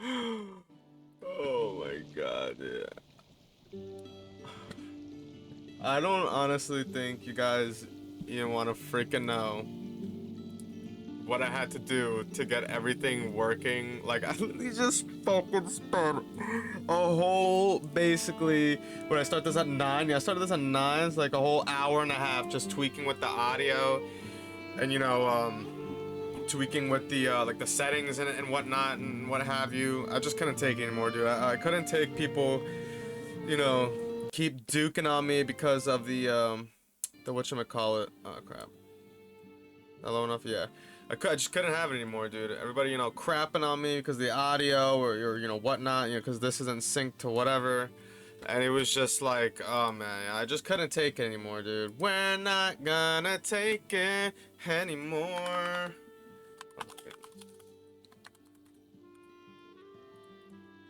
Oh my god, yeah. I don't honestly think you guys even want to freaking know what I had to do to get everything working. Like, I literally just fucking spent a whole, basically, when I start this at 9, yeah, I started this at 9, it's like a whole hour and a half just tweaking with the audio and, tweaking with the, like, the settings and whatnot and what have you. I just couldn't take it anymore, dude. I couldn't take people, keep duking on me because of the whatchamacallit. Oh, crap. Not low enough? Yeah. I just couldn't have it anymore, dude. Everybody, crapping on me because the audio or whatnot, because this isn't synced to whatever. And it was just like, oh man, I just couldn't take it anymore, dude. We're not gonna take it anymore.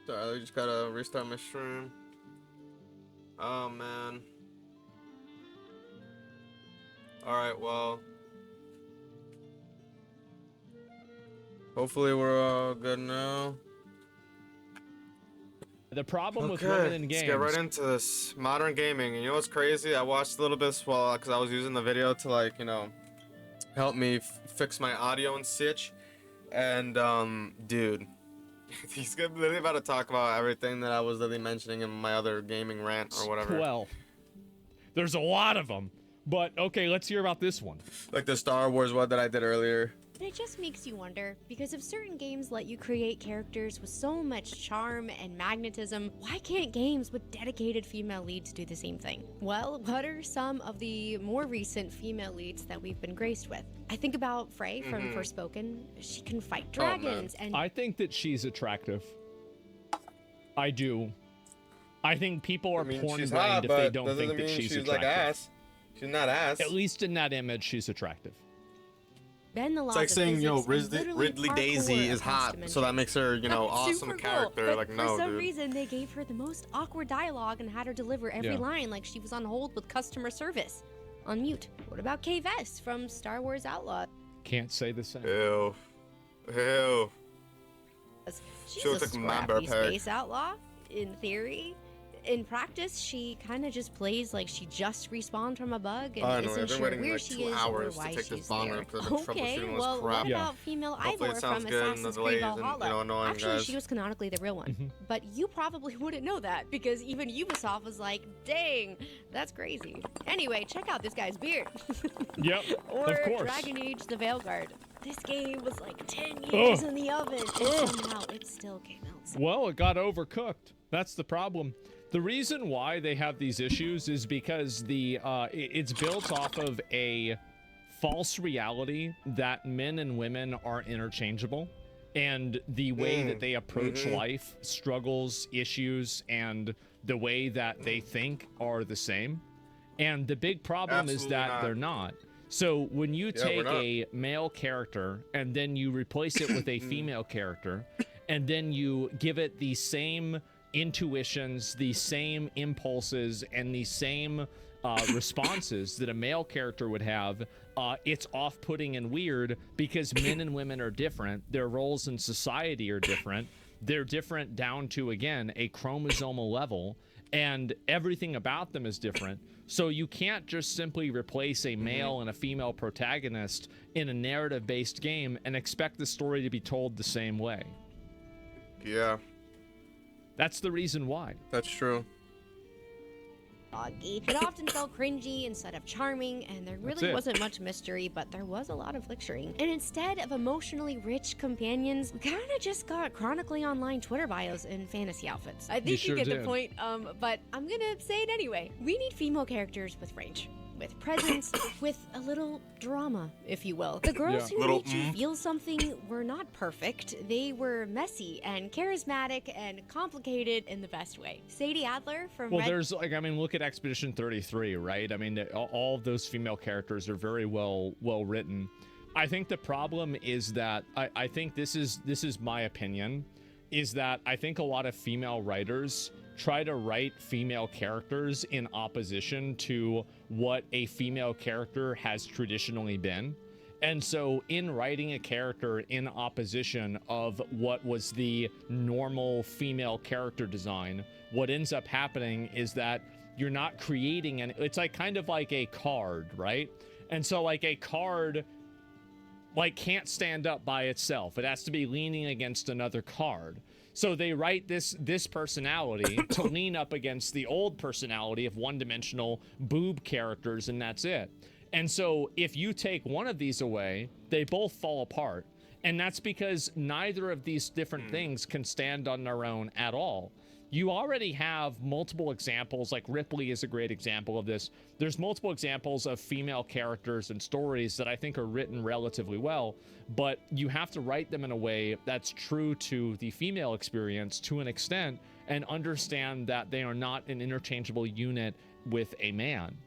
Sorry, I just gotta restart my stream. Oh man. Alright, well. Hopefully we're all good now. The problem with women in games. Let's get right into this. Modern gaming. And you know what's crazy? I watched a little bit as well because I was using the video to, like, help me fix my audio and such. And, dude, he's literally about to talk about everything that I was literally mentioning in my other gaming rant or whatever. Well, there's a lot of them. But, okay, let's hear about this one. Like the Star Wars one that I did earlier. It just makes you wonder, because if certain games let you create characters with so much charm and magnetism, why can't games with dedicated female leads do the same thing? Well, what are some of the more recent female leads that we've been graced with? I think about Frey from Forspoken. She can fight dragons and... I think that she's attractive. I do. I think people are porn-blind if they don't think that she's attractive. Like ass. She's not ass. At least in that image, she's attractive. Bend the laws it's like saying, physics, Ridley Daisy is hot, so that makes her, awesome character. Cool. Like, no, no, for some dude. reason, they gave her the most awkward dialogue and had her deliver every line like she was on hold with customer service. On mute. What about Kay Vess from Star Wars Outlaw? Can't say the same. Ew. Ew. She's She looks a like scrappy Member space outlaw, in theory. In practice, she kind of just plays like she just respawned from a bug and isn't sure where she is or why she's there. Okay, well, what about female Ivor from Assassin's Creed Valhalla? Actually, she was canonically the real one. But you probably wouldn't know that because even Ubisoft was like, dang, that's crazy. Anyway, check out this guy's beard. Yep, or of course. Dragon Age The Veilguard. This game was like 10 years in the oven and somehow it still came out. Well, it got overcooked. That's the problem. The reason why they have these issues is because it's built off of a false reality that men and women are interchangeable, and the way that they approach life, struggles, issues, and the way that they think are the same. And the big problem is that they're not. So when you take a male character and then you replace it with a female character, and then you give it the same intuitions, the same impulses, and the same responses that a male character would have, it's off-putting and weird because men and women are different. Their roles in society are different. They're different down to, again, a chromosomal level, and everything about them is different. So you can't just simply replace a male and a female protagonist in a narrative-based game and expect the story to be told the same way. Yeah. That's the reason why. That's true. It often felt cringy instead of charming, and there really wasn't much mystery, but there was a lot of licturing. And instead of emotionally rich companions, we kind of just got chronically online Twitter bios and fantasy outfits. I think you get the point, but I'm gonna say it anyway. We need female characters with range, with presence, with a little drama, if you will. The girls who made you feel something were not perfect. They were messy and charismatic and complicated in the best way. Sadie Adler from there's like, I mean, look at Expedition 33, right? I mean, all of those female characters are very well written. I think the problem is that I think this is my opinion, is that I think a lot of female writers try to write female characters in opposition to what a female character has traditionally been. And so in writing a character in opposition of what was the normal female character design, what ends up happening is that you're not creating it's like kind of like a card, right? And so like a card like can't stand up by itself. It has to be leaning against another card. So they write this personality to lean up against the old personality of one-dimensional boob characters, and that's it. And so if you take one of these away, they both fall apart. And that's because neither of these different things can stand on their own at all. You already have multiple examples, like Ripley is a great example of this. There's multiple examples of female characters and stories that I think are written relatively well, but you have to write them in a way that's true to the female experience to an extent and understand that they are not an interchangeable unit with a man.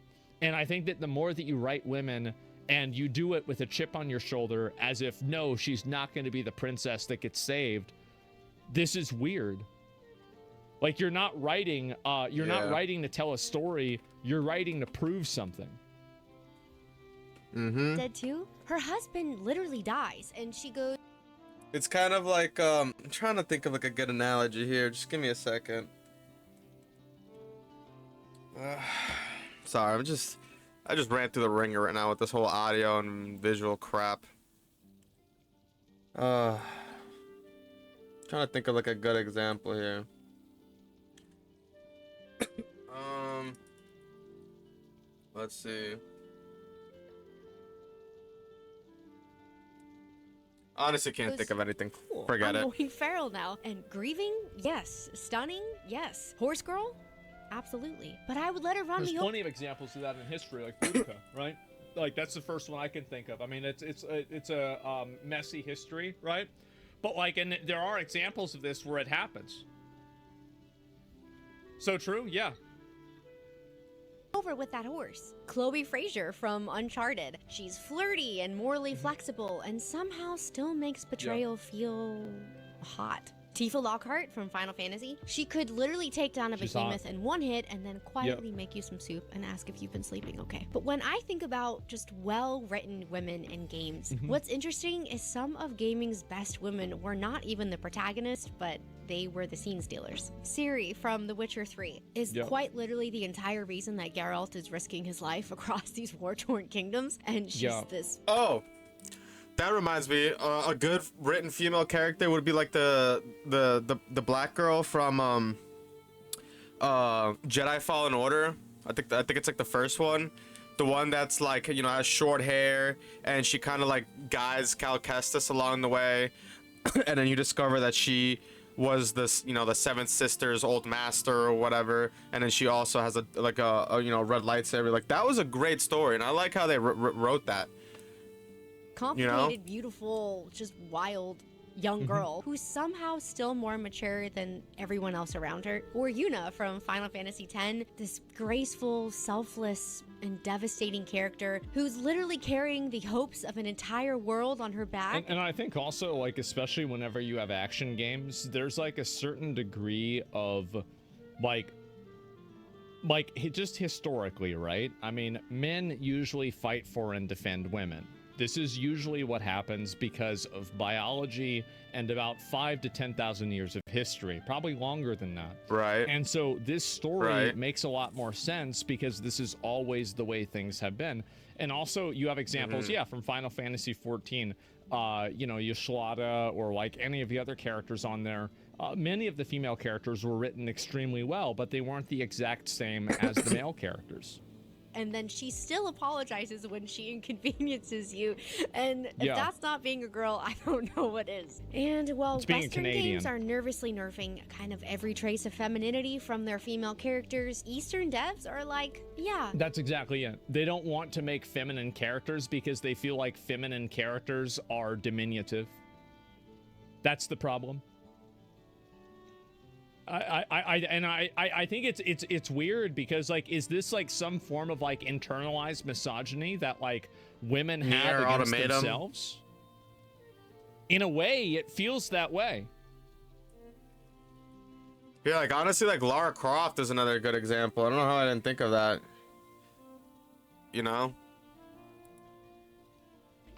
And I think that the more that you write women and you do it with a chip on your shoulder as if, no, she's not going to be the princess that gets saved, this is weird. Like, you're not writing, not writing to tell a story, you're writing to prove something. Dead too? Her husband literally dies, and she goes... It's kind of like, I'm trying to think of like a good analogy here. Just give me a second. Sorry, I just ran through the ringer right now with this whole audio and visual crap. Trying to think of like a good example here. Let's see. Honestly, can't think of anything. Cool. Forget it. I'm going feral now. And grieving? Yes. Stunning? Yes. Horse girl? Absolutely. But I would let her run There's me plenty of examples of that in history, like Boudica, right? Like, that's the first one I can think of. I mean, it's a messy history, right? But like, and there are examples of this where it happens. So true, yeah. over with that horse. Chloe Frazer from Uncharted. She's flirty and morally flexible and somehow still makes betrayal feel hot. Tifa Lockhart from Final Fantasy. She could literally take down a behemoth in one hit and then quietly make you some soup and ask if you've been sleeping okay. But when I think about just well-written women in games, what's interesting is some of gaming's best women were not even the protagonist, but they were the scene stealers. Ciri from The Witcher 3 is quite literally the entire reason that Geralt is risking his life across these war-torn kingdoms, and she's this... Oh! That reminds me, a good written female character would be like the black girl from Jedi Fallen Order. I think it's like the first one, the one that's like, you know, has short hair and she kind of like guides Cal Kestis along the way, and then you discover that she was this, you know, the Seventh Sister's old master or whatever, and then she also has a you know, red lightsaber. Like, that was a great story, and I like how they wrote that. Complicated, beautiful, just wild young girl who's somehow still more mature than everyone else around her. Or Yuna from Final Fantasy X, this graceful, selfless, and devastating character who's literally carrying the hopes of an entire world on her back. And I think also, like, especially whenever you have action games, there's like a certain degree of like just historically, right? I mean, men usually fight for and defend women. This is usually what happens because of biology and about 5,000 to 10,000 years of history, probably longer than that. Right. And so this story makes a lot more sense because this is always the way things have been. And also you have examples, from Final Fantasy 14, you know, Yashlada or like any of the other characters on there. Many of the female characters were written extremely well, but they weren't the exact same as the male characters. And then she still apologizes when she inconveniences you. And if that's not being a girl, I don't know what is. And while Western games are nervously nerfing kind of every trace of femininity from their female characters, Eastern devs are like, That's exactly it. They don't want to make feminine characters because they feel like feminine characters are diminutive. That's the problem. I think it's weird because, like, is this like some form of like internalized misogyny that like women have against themselves? In a way, it feels that way. Yeah, like honestly, like Lara Croft is another good example. I don't know how I didn't think of that. You know?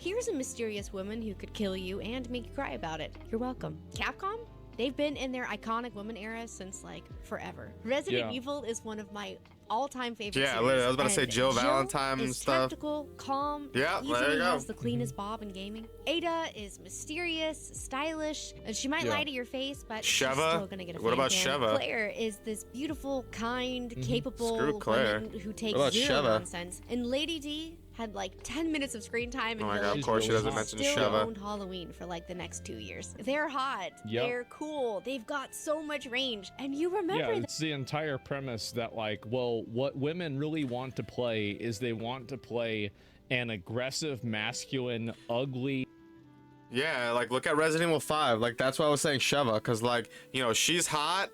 Here's a mysterious woman who could kill you and make you cry about it. You're welcome. Capcom? They've been in their iconic woman era since like forever. Resident Evil is one of my all-time favorite Yeah, series. literally, I was about to say Jill Valentine is stuff. Tactical, calm, Yeah, there you easily go. has the cleanest bob in gaming. Ada is mysterious, stylish, and she might lie to your face, but she's Sheva? still gonna get a What about fan. Sheva? Claire is this beautiful, kind, capable Screw Claire. woman who takes What about zero Sheva? nonsense. And Lady D had like 10 minutes of screen time in Oh my god, Village. of course she really doesn't hot. mention Still Sheva. owned Halloween for like the next 2 years. They're hot. Yep. They're cool. They've got so much range, and you remember Yeah, that. it's the entire premise that like, well, what women really want to play is they want to play an aggressive, masculine, ugly. Yeah, like look at Resident Evil 5. Like that's why I was saying Sheva, because like, you know, she's hot,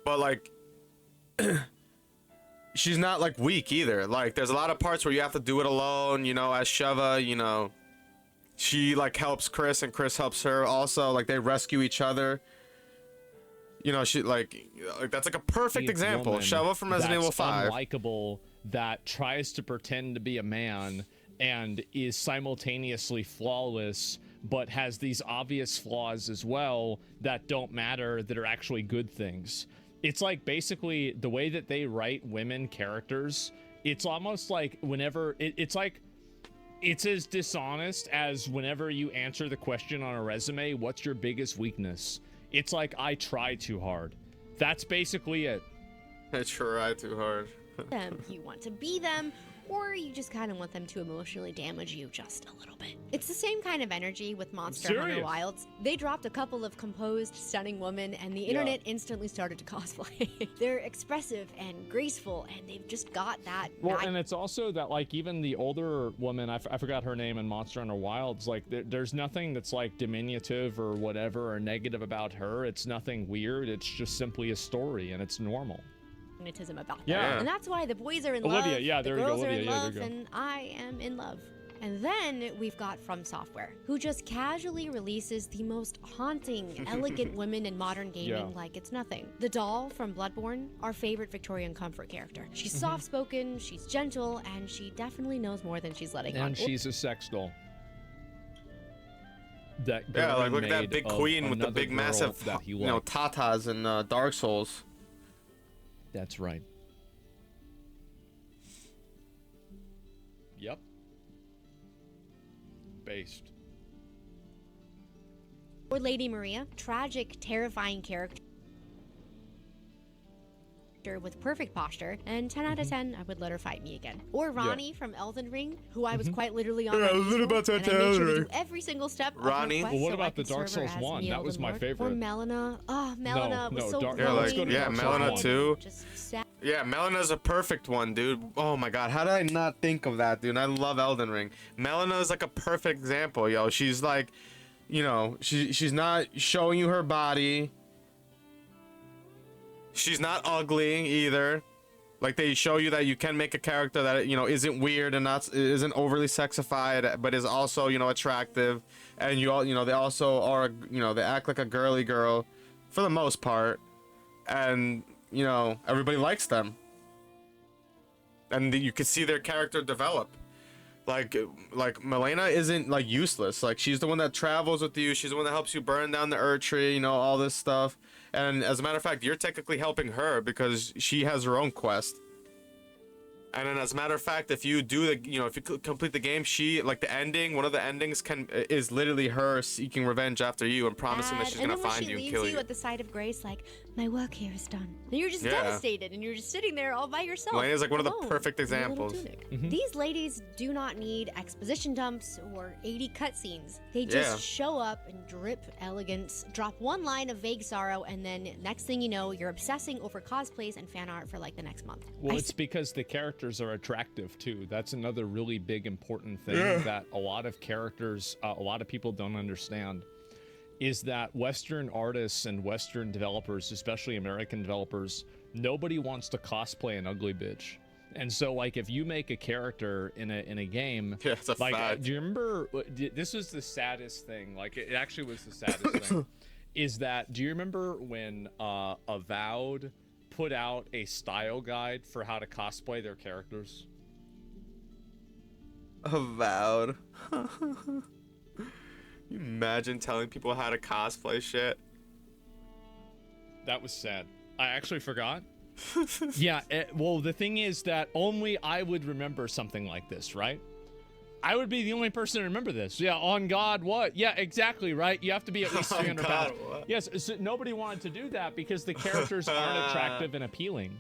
but like she's not like weak either. Like there's a lot of parts where you have to do it alone, you know, as Sheva, you know. She like helps Chris and Chris helps her also. Like they rescue each other. You know, she like that's like a perfect example. woman Sheva from Resident Evil that's 5. unlikable, that tries to pretend to be a man and is simultaneously flawless, but has these obvious flaws as well that don't matter, that are actually good things. It's like basically the way that they write women characters. It's almost like whenever it's like it's as dishonest as whenever you answer the question on a resume, what's your biggest weakness? It's like, I try too hard. That's basically it. I try too hard. them. You want to be them, or you just kind of want them to emotionally damage you just a little bit. It's the same kind of energy with Monster Hunter Serious? Wilds. They dropped a couple of composed, stunning women, and the internet instantly started to cosplay. They're expressive and graceful, and they've just got that. Well, and it's also that, like, even the older woman, I forgot her name in Monster Hunter Wilds, like, there's nothing that's, like, diminutive or whatever or negative about her. It's nothing weird. It's just simply a story, and it's normal. Magnetism about them. Yeah. And that's why the boys are in Olivia, love, yeah, the there you go, girls are in Olivia, yeah, there love, you go. and I am in love. And then we've got From Software, who just casually releases the most haunting, elegant women in modern gaming like it's nothing. The doll from Bloodborne, our favorite Victorian comfort character. She's soft-spoken, she's gentle, and she definitely knows more than she's letting on. And she's a sex doll. That Yeah, like Gurren look at that made big of queen with the another big girl massive, that he you know, liked. tatas in Dark Souls. That's right. Yep. Based. Or Lady Maria, tragic, terrifying character with perfect posture, and 10 out of 10, I would let her fight me again. Or Ronnie from Elden Ring, who I was quite literally on Yeah, my I was knees literally for, about to and I tell made sure to her. do every single step of Ronnie? her quest Well, what so about I the could Dark serve her Souls as 1? the That was Elden my Lord. favorite. Or Melina. Oh, Melina was no, so Dark- Yeah, like, glowing. yeah, and Melina kind, too. Just sad. Yeah, Melina's a perfect one, dude. Oh my god, how did I not think of that, dude? I love Elden Ring. Melina is like a perfect example, yo. She's like, you know, she's not showing you her body. She's not ugly either. Like they show you that you can make a character that, you know, isn't weird and isn't overly sexified, but is also, you know, attractive. And you all, you know, they also are, you know, they act like a girly girl for the most part. And, you know, everybody likes them. And you can see their character develop. Like Melina isn't like useless. Like she's the one that travels with you. She's the one that helps you burn down the Erd tree, you know, all this stuff. And as a matter of fact, you're technically helping her because she has her own quest. And then as a matter of fact, if you do the, you know, if you complete the game, she, like the ending, one of the endings is literally her seeking revenge after you and promising that she's And gonna then when find she you and leaves kill you you. at the side of Grace, like, my work here is done. And you're just Yeah. devastated, and you're just sitting there all by yourself. Melina's like one of the alone, perfect in your little examples. tunic. These ladies do not need exposition dumps or 80 cutscenes. They just Yeah. show up and drip elegance, drop one line of vague sorrow, and then next thing you know, you're obsessing over cosplays and fan art for like the next month. Well, I it's because the characters are attractive too. That's another really big important thing that a lot of characters, a lot of people don't understand, is that Western artists and Western developers, especially American developers, nobody wants to cosplay an ugly bitch. And so, like, if you make a character in a game, Yeah, it's a like, fact. do you remember? This was the saddest thing. Like, it actually was the saddest thing. Is that? Do you remember when Avowed put out a style guide for how to cosplay their characters? Avowed. You imagine telling people how to cosplay shit? That was sad. I actually forgot. Yeah, well, the thing is that only I would remember something like this, right? I would be the only person to remember this. Yeah, on God, what? Yeah, exactly, right? You have to be at least 300 pounds. What? Yes, so nobody wanted to do that because the characters aren't attractive and appealing.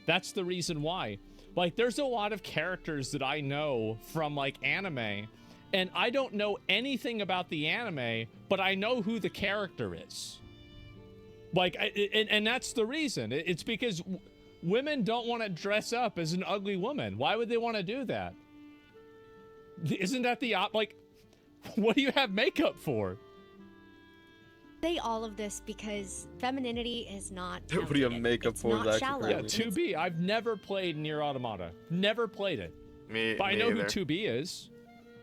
That's the reason why. Like, there's a lot of characters that I know from, like, anime, and I don't know anything about the anime, but I know who the character is. Like, and that's the reason. It's because women don't want to dress up as an ugly woman. Why would they want to do that? Isn't that the like, what do you have makeup for? Say all of this because femininity is not What do you have outdated. makeup It's for? not Is shallow. Yeah, actually 2B. I've never played Nier Automata. Never played it. But I know who 2B is.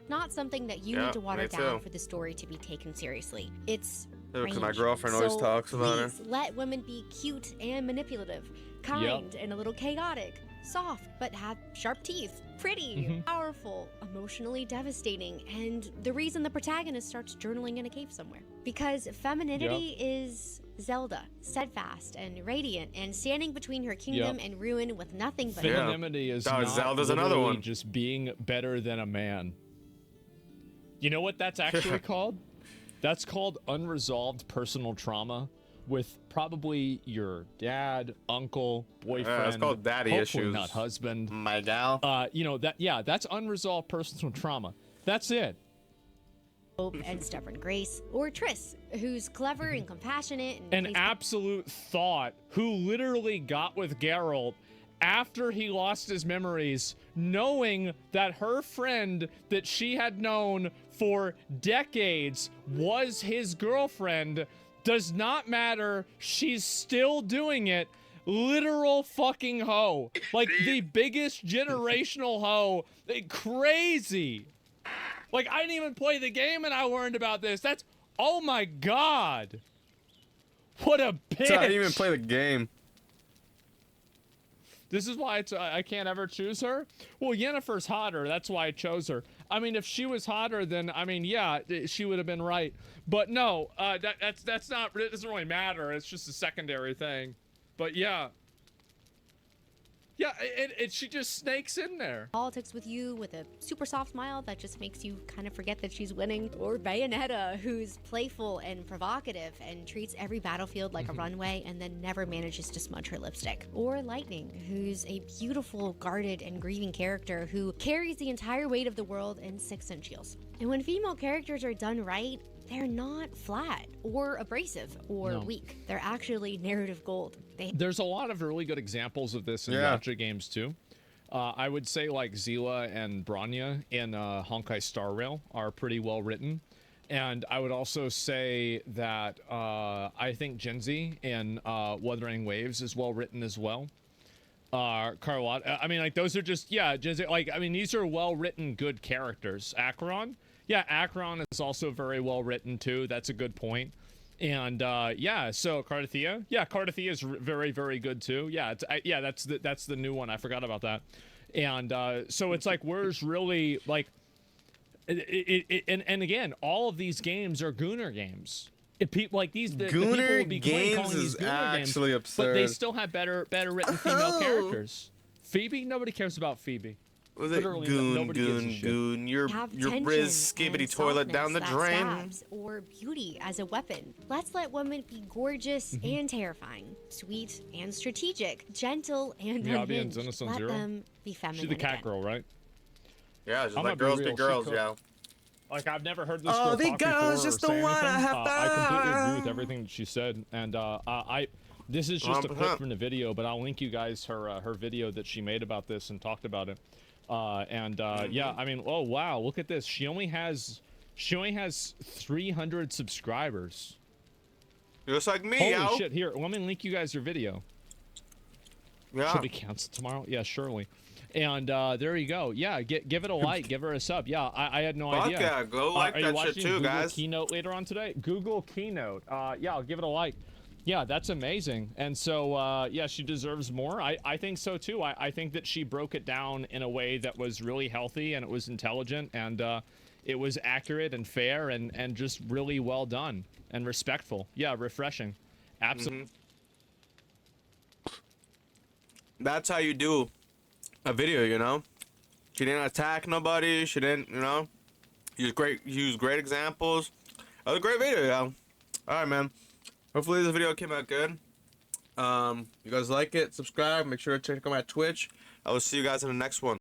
Not something that you Yeah, need to water me down too. for the story to be taken seriously. It's Because my range. girlfriend always So talks about her. please let women be cute and manipulative, kind and a little chaotic, soft but have sharp teeth, pretty, powerful, emotionally devastating, and the reason the protagonist starts journaling in a cave somewhere. Because femininity is Zelda, steadfast and radiant, and standing between her kingdom and ruin with nothing but Femininity is Oh, not Zelda's another literally one. just being better than a man. You know what that's actually called? That's called unresolved personal trauma with probably your dad, uncle, boyfriend. it's called daddy hopefully issues. not husband. My gal. You know that. Yeah, that's unresolved personal trauma. That's it. hope and stubborn grace, or Triss, who's clever and compassionate and An plays absolute thought who literally got with Geralt after he lost his memories, knowing that her friend that she had known for decades was his girlfriend. Does not matter. She's still doing it. Literal fucking hoe. Like the biggest generational hoe. Crazy. Like, I didn't even play the game and I learned about this. That's, oh my god. What a bitch. So I didn't even play the game. This is why I can't ever choose her? Well, Yennefer's hotter. That's why I chose her. I mean, if she was hotter, then, I mean, yeah, she would have been right. But no, that's not, it doesn't really matter. It's just a secondary thing. But yeah. Yeah, she just snakes in there. politics with you with a super soft smile that just makes you kind of forget that she's winning. Or Bayonetta, who's playful and provocative and treats every battlefield like a runway and then never manages to smudge her lipstick. Or Lightning, who's a beautiful, guarded, and grieving character who carries the entire weight of the world in 6-inch heels. And when female characters are done right, they're not flat or abrasive or weak. They're actually narrative gold. There's a lot of really good examples of this in gacha games too. I would say like Zila and Bronya in Honkai Star Rail are pretty well written. And I would also say that I think Genzi in Wuthering Waves is well written as well. Carlotta, I mean, like those are just, yeah, Genzi, like, I mean, these are well written, good characters. Acheron, yeah, Acheron is also very well written too. That's a good point. And yeah, so Cardathia, yeah, Cardathia is very, very good too. Yeah, yeah, that's the new one. I forgot about that. And so it's like, where's really like, and again, all of these games are Gooner games. If people like these, the people will be calling these Gooner actually games, absurd. but they still have better written female characters. Phoebe, nobody cares about Phoebe. Was it Literally, goon, nobody gives a goon, shit. goon? Your tension Riz and skibbity toilet down the softness drain. that stabs, or beauty as a weapon. Let's let women be gorgeous and terrifying, sweet and strategic, gentle and Miyabi and unhinged. Zenith's on Let Zero? them be feminine. She's the cat again. girl, right? Yeah, just I'm like gonna be girls be real, she girls, cooked. yo. Like, I've never heard this Oh, girl the talk before girls or just say don't wanna anything. have I completely agree with fun. everything that she said, and this is just a 100%. clip from the video, but I'll link you guys her video that she made about this and talked about it. Yeah, I mean, oh wow, look at this. She only has 300 subscribers. Just like me, Holy yo. shit! Here, let me link you guys her video. Yeah. Should be canceled tomorrow? Yeah, surely. And there you go. Yeah, give it a like, give her a sub. Yeah, I had no Fuck idea. yeah, go like are you that watching shit too, Google guys. Keynote later on today? Google Keynote. Yeah, I'll give it a like. Yeah, that's amazing. And so, yeah, she deserves more. I think so too. I think that she broke it down in a way that was really healthy and it was intelligent. And it was accurate and fair and just really well done and respectful. Yeah, refreshing. Absolutely. That's how you do a video, you know? She didn't attack nobody. She didn't, you know? Use great examples. That was a great video, yeah. All right, man. Hopefully this video came out good. You guys like it, subscribe. Make sure to check out my Twitch. I will see you guys in the next one.